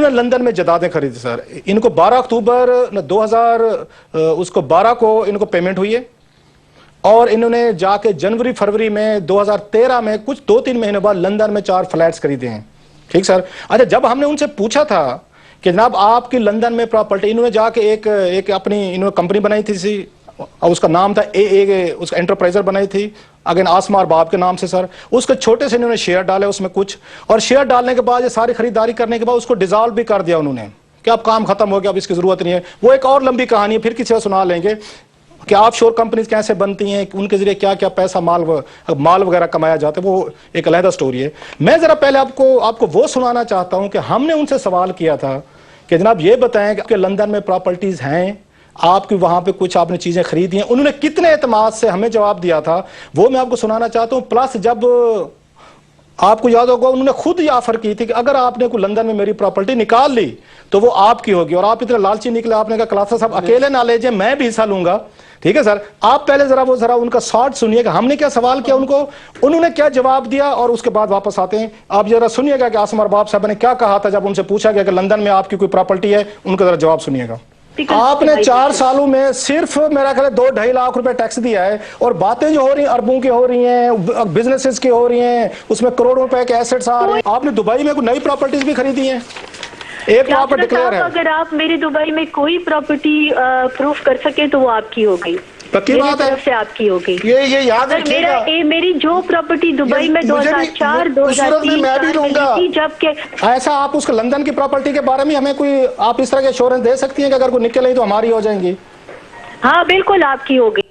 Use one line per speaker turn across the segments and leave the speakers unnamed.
इन्होंने लंदन में जदादें खरीदी सर। इनको 12 अक्टूबर 2012 को इनको पेमेंट हुई है और इन्होंने जाके जनवरी फरवरी में 2013 में कुछ 2-3 महीने बाद लंदन में 4 फ्लैट्स खरीदे हैं। ठीक सर। अच्छा, जब हमने उनसे पूछा था कि जनाब आपकी लंदन में प्रॉपर्टी, इन्होंने जाके एक अपनी इन्होंने कंपनी बनाई थी और उसका नाम था उसका एंटरप्राइजर बनाई थी अगेन आसमा अरबाब के नाम से सर। उसके छोटे से इन्होंने शेयर डाले उसमें कुछ, और शेयर डालने के बाद ये सारी खरीदारी करने के बाद उसको डिसॉल्व भी कर दिया उन्होंने कि अब काम खत्म हो गया, अब इसकी जरूरत नहीं है। वो एक और लंबी कहानी है, फिर किसी को सुना लेंगे कि ऑफशोर कंपनीज कैसे बनती हैं, उनके जरिए क्या क्या पैसा माल वगैरह कमाया जाता है, वो एक अलहदा स्टोरी है। मैं जरा पहले आपको वो सुनाना चाहता हूं कि हमने उनसे सवाल किया था कि जनाब ये बताएं कि लंदन में प्रॉपर्टीज हैं, आपकी वहां पे कुछ आपने चीजें खरीदी हैं, उन्होंने कितने एतमाद से हमें जवाब दिया था, वो मैं आपको सुनाना चाहता हूं। प्लस जब आपको याद होगा उन्होंने खुद ही ऑफर की थी कि अगर आपने कोई लंदन में मेरी प्रॉपर्टी निकाल ली तो वो आपकी होगी, और आप इतने लालची निकले, आपने कहा कलासा साहब अकेले ना ले जाए, मैं भी हिस्सा लूंगा। ठीक है सर, आप पहले जरा उनका शॉर्ट सुनिएगा, हमने क्या सवाल किया उनको, उन्होंने क्या जवाब दिया, और उसके बाद वापस आते हैं। आप जरा सुनिएगा कि आसमा अरबाब साहब ने क्या कहा था जब उनसे पूछा गया कि लंदन में आपकी कोई प्रॉपर्टी है, उनका जरा जवाब सुनिएगा। आपने 4 सालों में सिर्फ मेरा ख्याल 2-2.5 लाख रुपए टैक्स दिया है, और बातें जो हो रही हैं अरबों की हो रही हैं, बिजनेसेस की हो रही हैं, उसमें करोड़ों रुपए के एसेट्स आ रहे हैं। आपने दुबई में कोई नई प्रॉपर्टीज भी खरीदी हैं, एक वहां पर डिक्लेयर है।
अगर आप मेरी दुबई में कोई प्रॉपर्टी प्रूफ कर सके तो वो आपकी हो गई,
पक्की बात है,
से आपकी हो गई।
ये याद रखिएगा।
मेरी जो प्रॉपर्टी दुबई में 2004-2003
मैं भी लूंगा,
जबकि
ऐसा आप उसके लंदन की प्रॉपर्टी के बारे में हमें कोई आप इस तरह के एश्योरेंस दे सकती हैं कि अगर कोई निकल आई तो हमारी हो जाएंगी?
हाँ बिल्कुल आपकी हो गई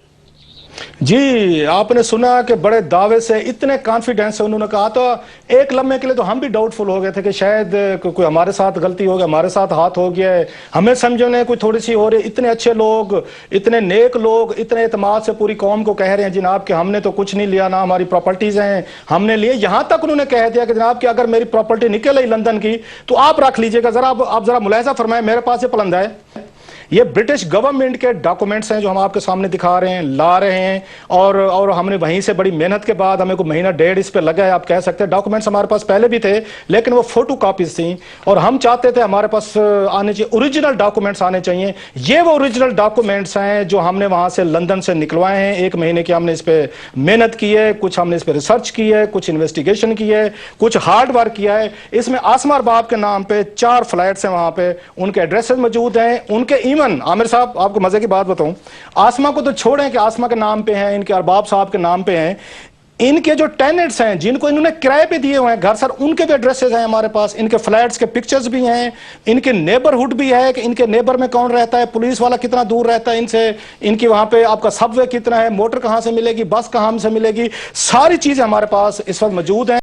जी। आपने सुना कि बड़े दावे से, इतने कॉन्फिडेंस से उन्होंने कहा, तो एक लम्हे के लिए तो हम भी डाउटफुल हो गए थे कि शायद कोई हमारे साथ गलती हो गई, हमारे साथ हाथ हो गया है, हमें समझने कोई थोड़ी सी हो रही। इतने अच्छे लोग, इतने नेक लोग, इतने एतमाद से पूरी कौम को कह रहे हैं जनाब कि हमने तो कुछ नहीं लिया, ना हमारी प्रॉपर्टीज हैं हमने लिए। यहां तक उन्होंने कह दिया कि जनाब कि अगर मेरी प्रॉपर्टी निकल आई लंदन की तो आप रख लीजिएगा। आप जरा मुलाहिजा फरमाएं, मेरे पास ये पलंदा है, ये ब्रिटिश गवर्नमेंट के डॉक्यूमेंट्स हैं जो हम आपके सामने दिखा रहे हैं, ला रहे हैं, और हमने वहीं से बड़ी मेहनत के बाद हमें कोई महीना डेढ़ इस पे लगा है, आप कह सकते हैं। डॉक्यूमेंट्स हमारे पास पहले भी थे लेकिन वो फोटो कॉपीज थी, और हम चाहते थे हमारे पास आने चाहिए, ओरिजिनल डॉक्यूमेंट्स आने चाहिए। ये वो ओरिजिनल डॉक्यूमेंट्स हैं जो हमने वहां से लंदन से निकलवाए हैं। 1 महीने की हमने इस पे मेहनत की है, कुछ हमने इस पे रिसर्च की है, कुछ इन्वेस्टिगेशन की है, कुछ हार्ड वर्क किया है। इसमें आसमा अरबाब के नाम पे 4 फ्लैट्स हैं, वहां पे उनके एड्रेसेस मौजूद हैं, उनके आमिर साहब आपको मजे की बात बताऊं, आसमा को तो छोड़ें कि आसमा के नाम पे हैं, इनके अरबाब साहब के नाम पे हैं, इनके जो टेनेंट्स हैं जिनको इन्होंने किराए पे दिए हुए हैं घर सर, उनके भी एड्रेसेस हैं हमारे पास, इनके फ्लैट्स के पिक्चर्स भी हैं, इनके नेबरहुड भी है कि इनके नेबर में कौन रहता है, पुलिस वाला कितना दूर रहता है इनसे, इनकी वहां पे आपका सबवे कितना है, मोटर कहां से मिलेगी, बस कहां से मिलेगी, सारी चीजें हमारे पास इस वक्त मौजूद हैं।